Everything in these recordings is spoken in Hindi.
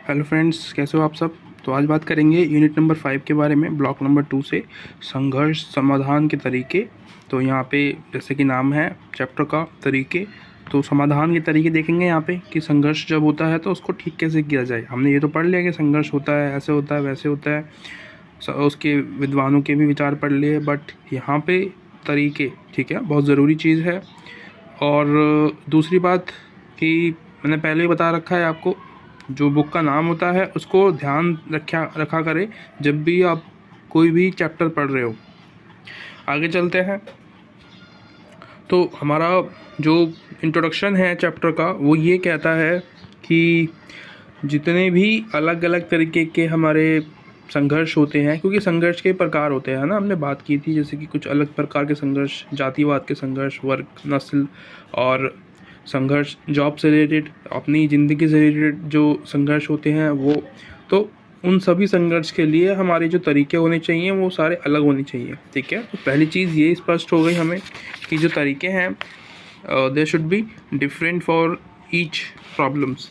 हेलो फ्रेंड्स, कैसे हो आप सब। तो आज बात करेंगे यूनिट नंबर 5 के बारे में, ब्लॉक नंबर 2 से संघर्ष समाधान के तरीके। तो यहाँ पे जैसे कि नाम है चैप्टर का तरीके, तो समाधान के तरीके देखेंगे यहाँ पे कि संघर्ष जब होता है तो उसको ठीक कैसे किया जाए। हमने ये तो पढ़ लिया कि संघर्ष होता है, ऐसे होता है, वैसे होता है, उसके विद्वानों के भी विचार पढ़ लिए, बट यहाँ पे तरीके, ठीक है, बहुत ज़रूरी चीज़ है। और दूसरी बात कि मैंने पहले ही बता रखा है आपको, जो बुक का नाम होता है उसको ध्यान रखा करें जब भी आप कोई भी चैप्टर पढ़ रहे हो। आगे चलते हैं। तो हमारा जो इंट्रोडक्शन है चैप्टर का वो ये कहता है कि जितने भी अलग अलग तरीके के हमारे संघर्ष होते हैं, क्योंकि संघर्ष के प्रकार होते हैं ना, हमने बात की थी, जैसे कि कुछ अलग प्रकार के संघर्ष, जातिवाद के संघर्ष, वर्ग, नस्ल, और संघर्ष जॉब से रिलेटेड, अपनी ज़िंदगी से रिलेटेड जो संघर्ष होते हैं वो। तो उन सभी संघर्ष के लिए हमारे जो तरीके होने चाहिए वो सारे अलग होने चाहिए, ठीक है। तो पहली चीज़ ये स्पष्ट हो गई हमें कि जो तरीके हैं they should be different for each problems.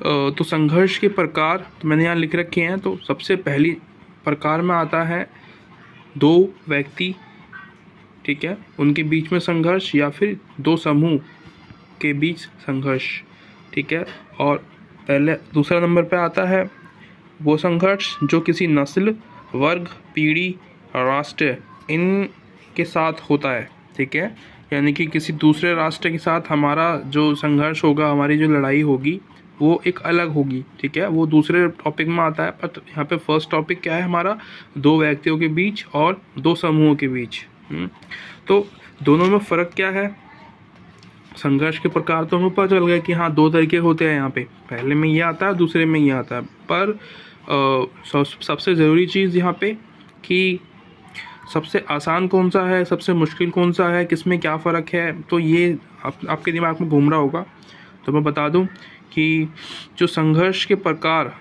तो संघर्ष के प्रकार तो मैंने यहाँ लिख रखे हैं। तो सबसे पहली प्रकार में आता है दो व्यक्ति, ठीक है, उनके बीच में संघर्ष, या फिर दो समूह के बीच संघर्ष, ठीक है। और पहले दूसरा नंबर पे आता है वो संघर्ष जो किसी नस्ल, वर्ग, पीढ़ी, राष्ट्र इन के साथ होता है, ठीक है। यानी कि किसी दूसरे राष्ट्र के साथ हमारा जो संघर्ष होगा, हमारी जो लड़ाई होगी वो एक अलग होगी, ठीक है, वो दूसरे टॉपिक में आता है। पर यहाँ पे फर्स्ट टॉपिक क्या है हमारा, दो व्यक्तियों के बीच और दो समूहों के बीच। तो दोनों में फ़र्क क्या है। संघर्ष के प्रकार तो हमें पता चल गया कि हाँ दो तरीके होते हैं यहाँ पे, पहले में ये आता है, दूसरे में ये आता है। पर सबसे ज़रूरी चीज़ यहाँ पे कि सबसे आसान कौन सा है, सबसे मुश्किल कौन सा है, किसमें क्या फ़र्क है, तो ये आपके दिमाग में घूम रहा होगा। तो मैं बता दूं कि जो संघर्ष के प्रकार,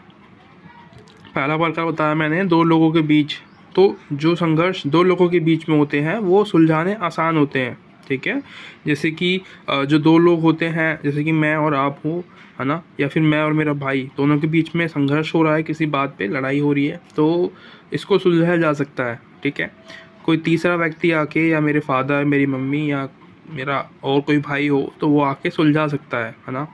पहला प्रकार बताया मैंने दो लोगों के बीच, तो जो संघर्ष दो लोगों के बीच में होते हैं वो सुलझाने आसान होते हैं, ठीक है। जैसे कि जो दो लोग होते हैं, जैसे कि मैं और आप हो, है ना, या फिर मैं और मेरा भाई, दोनों के बीच में संघर्ष हो रहा है, किसी बात पे लड़ाई हो रही है, तो इसको सुलझाया जा सकता है, ठीक है। कोई तीसरा व्यक्ति आके, या मेरे फादर, मेरी मम्मी, या मेरा और कोई भाई हो, तो वो आके सुलझा सकता है ना।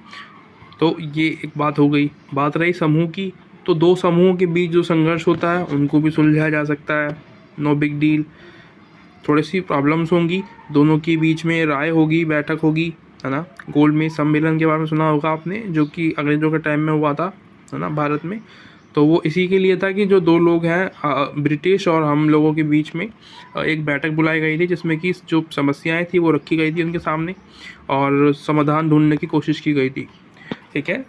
तो ये एक बात हो गई। बात रही समूह की, तो दो समूहों के बीच जो संघर्ष होता है उनको भी सुलझाया जा सकता है, नो बिग डील। थोड़ी सी प्रॉब्लम्स होंगी, दोनों के बीच में राय होगी, बैठक होगी, है ना। गोलमेज सम्मेलन के बारे में सुना होगा आपने, जो कि अंग्रेजों के टाइम में हुआ था, है ना, भारत में। तो वो इसी के लिए था कि जो दो लोग हैं, ब्रिटिश और हम लोगों के बीच में एक बैठक बुलाई गई थी, जिसमें कि जो समस्याएं थी वो रखी गई थी उनके सामने और समाधान ढूंढने की कोशिश की गई थी, ठीक है।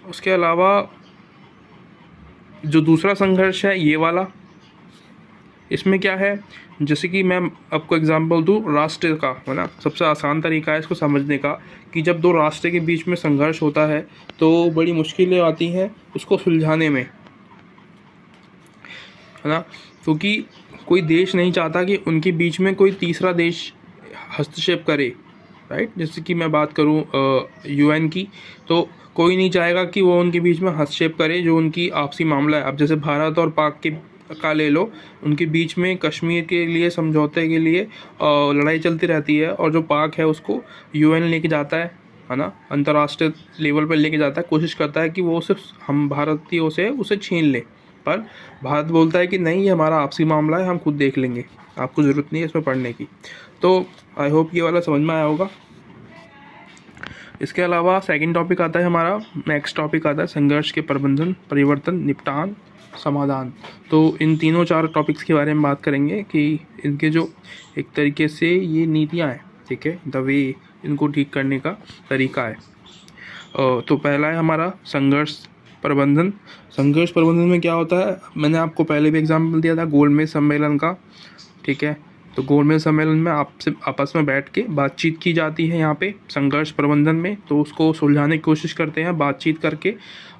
उसके अलावा जो दूसरा संघर्ष है ये वाला, इसमें क्या है, जैसे कि मैं आपको एग्जांपल दूँ राष्ट्र का, है ना, सबसे आसान तरीका है इसको समझने का कि जब दो राष्ट्र के बीच में संघर्ष होता है तो बड़ी मुश्किलें आती हैं उसको सुलझाने में, है ना, क्योंकि कोई देश नहीं चाहता कि उनके बीच में कोई तीसरा देश हस्तक्षेप करे, राइट। जैसे कि मैं बात करूं यूएन की, तो कोई नहीं चाहेगा कि वो उनके बीच में हस्तक्षेप करे जो उनकी आपसी मामला है। अब जैसे भारत और पाक के का ले लो, उनके बीच में कश्मीर के लिए समझौते के लिए लड़ाई चलती रहती है, और जो पाक है उसको यूएन लेके जाता है ना, अंतर्राष्ट्रीय लेवल पर लेके जाता है, कोशिश करता है कि वो सिर्फ हम भारतीयों से उसे छीन ले। पर भारत बोलता है कि नहीं, ये हमारा आपसी मामला है, हम खुद देख लेंगे, आपको ज़रूरत नहीं है इसमें पढ़ने की। तो आई होप ये वाला समझ में आया होगा। इसके अलावा सेकंड टॉपिक आता है हमारा, नेक्स्ट टॉपिक आता है संघर्ष के प्रबंधन, परिवर्तन, निपटान, समाधान। तो इन तीनों चार टॉपिक्स के बारे में बात करेंगे कि इनके जो एक तरीके से ये नीतियाँ हैं, ठीक है, द वे इनको ठीक करने का तरीका है। तो पहला है हमारा संघर्ष प्रबंधन। संघर्ष प्रबंधन में क्या होता है, मैंने आपको पहले भी एग्जाम्पल दिया था गोलमेज सम्मेलन का, ठीक है। तो गोलमेज सम्मेलन में आपसे आपस में बैठ के बातचीत की जाती है यहाँ पे संघर्ष प्रबंधन में, तो उसको सुलझाने की कोशिश करते हैं बातचीत करके,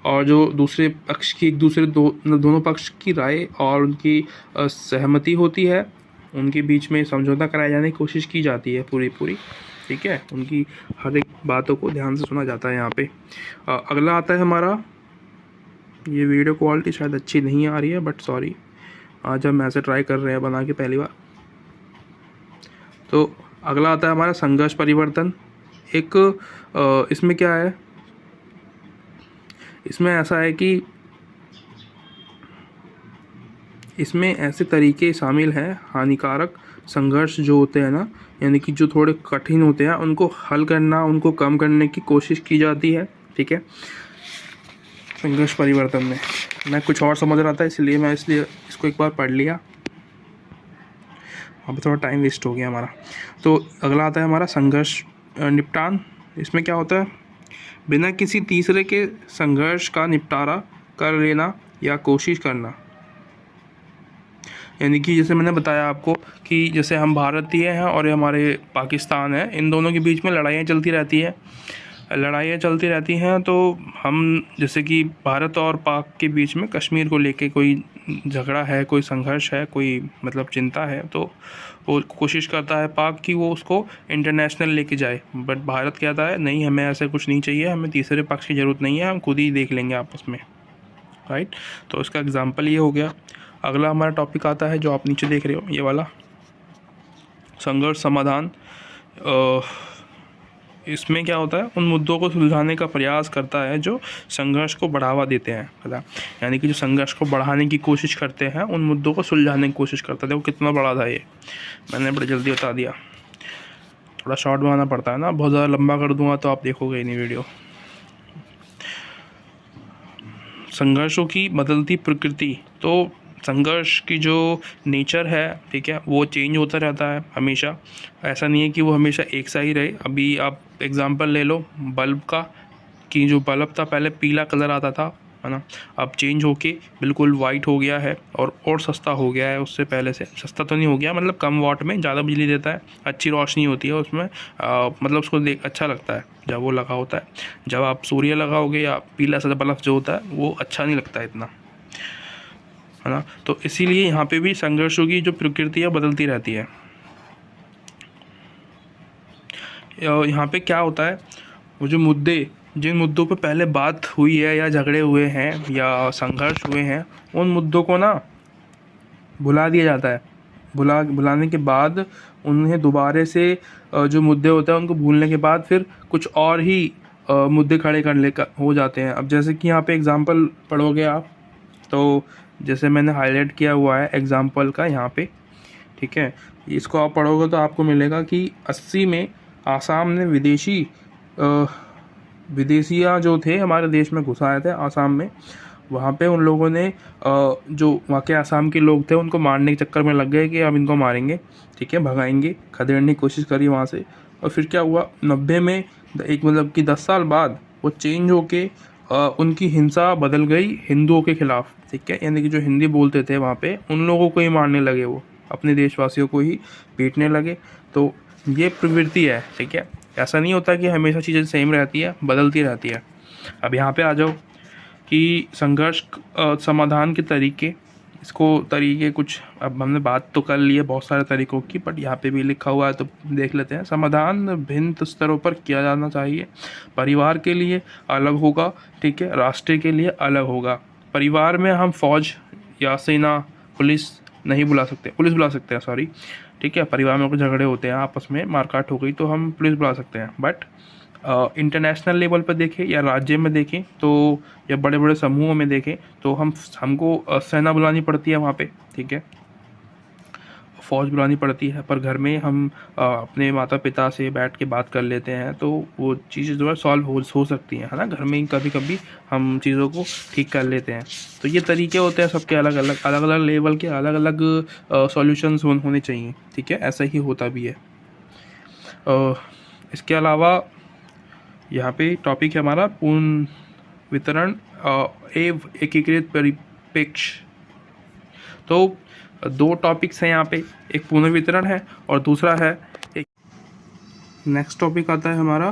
और जो दूसरे पक्ष की दोनों पक्ष की राय और उनकी सहमति होती है, उनके बीच में समझौता कराए जाने की कोशिश की जाती है पूरी, ठीक है, उनकी हर एक बातों को ध्यान से सुना जाता है यहाँ पे। अगला आता है हमारा, ये वीडियो क्वालिटी शायद अच्छी नहीं आ रही है, बट सॉरी, आज हम ऐसे ट्राई कर रहे हैं बना के पहली बार। तो अगला आता है हमारा संघर्ष परिवर्तन। एक इसमें क्या है, इसमें ऐसा है कि इसमें ऐसे तरीके शामिल हैं, हानिकारक संघर्ष जो होते हैं ना, यानी कि जो थोड़े कठिन होते हैं, उनको हल करना, उनको कम करने की कोशिश की जाती है। ठीक है, संघर्ष परिवर्तन में मैं कुछ और समझ रहा था, इसलिए इसको एक बार पढ़ लिया, वहाँ पे थोड़ा टाइम वेस्ट हो गया हमारा। तो अगला आता है हमारा संघर्ष निपटान। इसमें क्या होता है, बिना किसी तीसरे के संघर्ष का निपटारा कर लेना या कोशिश करना। यानी कि जैसे मैंने बताया आपको कि जैसे हम भारतीय हैं और ये हमारे पाकिस्तान है, इन दोनों के बीच में लड़ाइयाँ चलती रहती हैं। तो हम जैसे कि भारत और पाक के बीच में कश्मीर को लेके कोई झगड़ा है, कोई संघर्ष है, कोई मतलब चिंता है, तो वो कोशिश करता है पाक कि वो उसको इंटरनेशनल लेके जाए। बट भारत कहता है नहीं, हमें ऐसा कुछ नहीं चाहिए, हमें तीसरे पक्ष की ज़रूरत नहीं है, हम खुद ही देख लेंगे आपस में, राइट। तो इसका एग्जाम्पल ये हो गया। अगला हमारा टॉपिक आता है जो आप नीचे देख रहे हो, ये वाला, संघर्ष समाधान। इसमें क्या होता है, उन मुद्दों को सुलझाने का प्रयास करता है जो संघर्ष को बढ़ावा देते हैं, पता, यानी कि जो संघर्ष को बढ़ाने की कोशिश करते हैं, उन मुद्दों को सुलझाने की कोशिश करता है। देखो कितना बड़ा था ये, मैंने बड़ी जल्दी बता दिया, थोड़ा शॉर्ट बनाना पड़ता है ना, बहुत ज़्यादा लंबा कर दूंगा तो आप देखोगे ही नहीं वीडियो। संघर्षों की बदलती प्रकृति, तो संघर्ष की जो नेचर है, ठीक है, वो चेंज होता रहता है हमेशा, ऐसा नहीं है कि वो हमेशा एक सा ही रहे। अभी आप एग्जांपल ले लो बल्ब का, कि जो बल्ब था पहले पीला कलर आता था, है ना, अब चेंज होके बिल्कुल वाइट हो गया है और सस्ता हो गया है उससे पहले से। सस्ता तो नहीं हो गया, मतलब कम वाट में ज़्यादा बिजली देता है, अच्छी रोशनी होती है उसमें, मतलब उसको देख अच्छा लगता है जब वो लगा होता है। जब आप सूर्य लगाओगे या पीला सा बल्ब जो होता है वो अच्छा नहीं लगता है इतना, है ना। तो इसीलिए यहाँ पे भी संघर्षों की जो प्रकृति है बदलती रहती है। यहाँ पे क्या होता है, वो जो मुद्दे, जिन मुद्दों पे पहले बात हुई है या झगड़े हुए हैं या संघर्ष हुए हैं, उन मुद्दों को ना भुला दिया जाता है। भुलाने के बाद उन्हें दोबारे से जो मुद्दे होते हैं उनको भूलने के बाद फिर कुछ और ही मुद्दे खड़े करने का हो जाते हैं। अब जैसे कि यहाँ पे एग्जांपल पढ़ोगे आप, तो जैसे मैंने हाईलाइट किया हुआ है एग्जांपल का यहाँ पे, ठीक है, इसको आप पढ़ोगे तो आपको मिलेगा कि 80 में आसाम ने विदेशियाँ जो थे हमारे देश में घुस आए थे आसाम में। वहाँ पे उन लोगों ने जो वहाँ के आसाम के लोग थे उनको मारने के चक्कर में लग गए कि अब इनको मारेंगे, ठीक है, भगाएंगे, खदेड़ने की कोशिश करी वहाँ से। और फिर क्या हुआ, 90 में एक मतलब कि 10 साल बाद वो चेंज होके उनकी हिंसा बदल गई हिंदुओं के खिलाफ, ठीक है, यानी कि जो हिंदी बोलते थे वहाँ पे उन लोगों को ही मारने लगे, वो अपने देशवासियों को ही पीटने लगे। तो ये प्रवृत्ति है, ठीक है, ऐसा नहीं होता कि हमेशा चीज़ें सेम रहती है, बदलती रहती है। अब यहाँ पे आ जाओ कि संघर्ष समाधान के तरीके, इसको तरीके कुछ अब हमने बात तो कर ली है बहुत सारे तरीकों की, बट यहाँ पे भी लिखा हुआ है तो देख लेते हैं। समाधान भिन्न स्तरों पर किया जाना चाहिए। परिवार के लिए अलग होगा, ठीक है, राष्ट्र के लिए अलग होगा। परिवार में हम फौज या सेना, पुलिस नहीं बुला सकते, पुलिस बुला सकते हैं, सॉरी, ठीक है, परिवार में कुछ झगड़े होते हैं, आपस में मारकाट हो गई तो हम पुलिस बुला सकते हैं। बट इंटरनेशनल लेवल पर देखें या राज्य में देखें तो, या बड़े बड़े समूहों में देखें तो हमको सेना बुलानी पड़ती है वहाँ पे, ठीक है, फ़ौज बुलानी पड़ती है। पर घर में हम अपने माता पिता से बैठ के बात कर लेते हैं, तो वो चीज़ें जो है सॉल्व हो सकती हैं, है ना। घर में ही कभी कभी हम चीज़ों को ठीक कर लेते हैं। तो ये तरीके होते हैं सबके, अलग अलग लेवल के अलग अलग सॉल्यूशंस होने चाहिए, ठीक है, ऐसा ही होता भी है। इसके अलावा यहाँ पे टॉपिक है हमारा पूर्ण वितरण एवं एकीकृत परिप्रेक्ष्य। तो दो टॉपिक्स हैं यहाँ पे, एक पूर्ण वितरण है और दूसरा है एक, नेक्स्ट टॉपिक आता है हमारा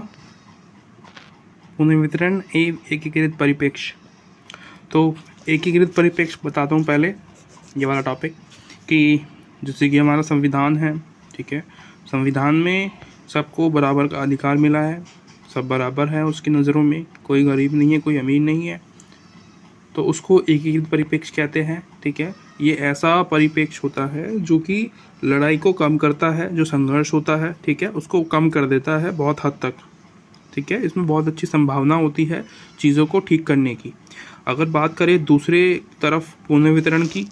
पूर्ण वितरण एवं एकीकृत परिप्रेक्ष्य। तो एकीकृत परिप्रेक्ष्य बताता हूँ पहले, ये वाला टॉपिक, कि जैसे कि हमारा संविधान है, ठीक है, संविधान में सबको बराबर का अधिकार मिला है, सब बराबर है उसकी नज़रों में, कोई गरीब नहीं है, कोई अमीर नहीं है, तो उसको एकीकृत परिप्रेक्ष्य कहते हैं। ठीक है, ये ऐसा परिप्रेक्ष्य होता है जो कि लड़ाई को कम करता है, जो संघर्ष होता है, ठीक है, उसको कम कर देता है बहुत हद तक। ठीक है, इसमें बहुत अच्छी संभावना होती है चीज़ों को ठीक करने की। अगर बात करें दूसरे तरफ पुनर्वितरण की,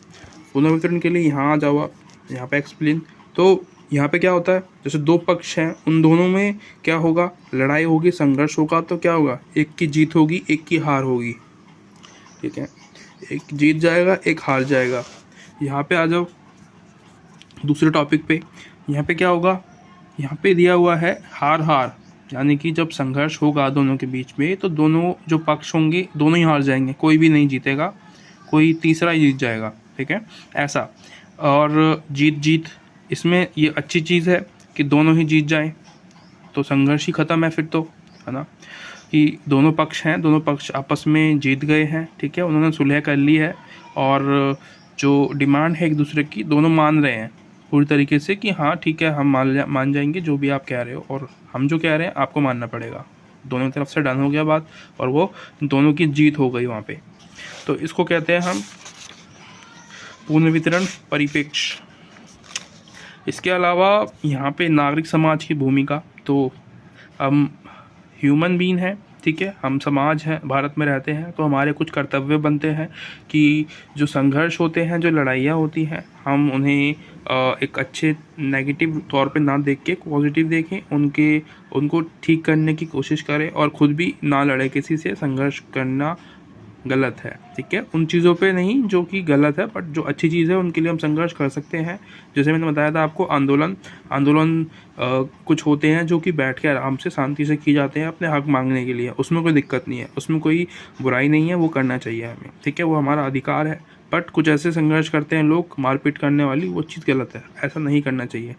पुनर्वितरण के लिए यहाँ आ जाओ आप, यहाँ पे एक्सप्लेन। तो यहाँ पे क्या होता है, जैसे दो पक्ष हैं, उन दोनों में क्या होगा, लड़ाई होगी, संघर्ष होगा, तो क्या होगा, एक की जीत होगी, एक की हार होगी। ठीक है, एक जीत जाएगा, एक हार जाएगा। यहाँ पे आ जाओ दूसरे टॉपिक पे। यहाँ पे क्या होगा, यहाँ पे दिया हुआ है हार हार, यानी कि जब संघर्ष होगा दोनों के बीच में तो दोनों जो पक्ष होंगे दोनों ही हार जाएंगे, कोई भी नहीं जीतेगा, कोई तीसरा ही जीत जाएगा। ठीक है, ऐसा। और जीत जीत, इसमें ये अच्छी चीज़ है कि दोनों ही जीत जाएं तो संघर्ष ही ख़त्म है फिर तो, है ना, कि दोनों पक्ष हैं, दोनों पक्ष आपस में जीत गए हैं। ठीक है, उन्होंने सुलह कर ली है और जो डिमांड है एक दूसरे की दोनों मान रहे हैं पूरी तरीके से कि हाँ ठीक है, हम मान जाएंगे जो भी आप कह रहे हो, और हम जो कह रहे हैं आपको मानना पड़ेगा। दोनों तरफ से डन हो गया बात और वो दोनों की जीत हो गई वहाँ पे। तो इसको कहते हैं हम पुनर्वितरण परिप्रेक्ष्य। इसके अलावा यहाँ पे नागरिक समाज की भूमिका, तो हम ह्यूमन बीइंग हैं, ठीक है, हम समाज हैं, भारत में रहते हैं, तो हमारे कुछ कर्तव्य बनते हैं कि जो संघर्ष होते हैं, जो लड़ाइयाँ होती हैं, हम उन्हें एक अच्छे नेगेटिव तौर पे ना देख के पॉजिटिव देखें, उनको ठीक करने की कोशिश करें और ख़ुद भी ना लड़े किसी से। संघर्ष करना गलत है, ठीक है, उन चीज़ों पे नहीं जो कि गलत है, बट जो अच्छी चीज़ है उनके लिए हम संघर्ष कर सकते हैं। जैसे मैंने बताया था आपको, आंदोलन कुछ होते हैं जो कि बैठ के आराम से शांति से किए जाते हैं अपने हक मांगने के लिए, उसमें कोई दिक्कत नहीं है, उसमें कोई बुराई नहीं है, वो करना चाहिए हमें। ठीक है, वो हमारा अधिकार है। बट कुछ ऐसे संघर्ष करते हैं लोग मारपीट करने वाली, वो चीज़ गलत है, ऐसा नहीं करना चाहिए।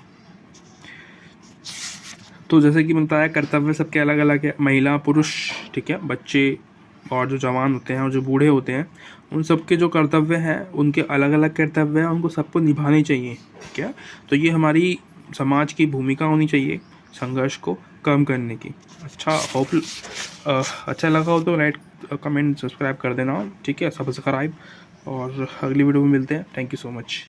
तो जैसे कि बताया कर्तव्य सबके अलग अलग है, महिला पुरुष, ठीक है, बच्चे और जो जवान होते हैं और जो बूढ़े होते हैं, उन सबके जो कर्तव्य हैं उनके अलग अलग कर्तव्य हैं, उनको सबको निभाने चाहिए। ठीक है, तो ये हमारी समाज की भूमिका होनी चाहिए संघर्ष को कम करने की। अच्छा लगा हो तो लाइक कमेंट सब्सक्राइब कर देना। ठीक है, सब्सक्राइब, और अगली वीडियो में मिलते हैं। Thank you so much.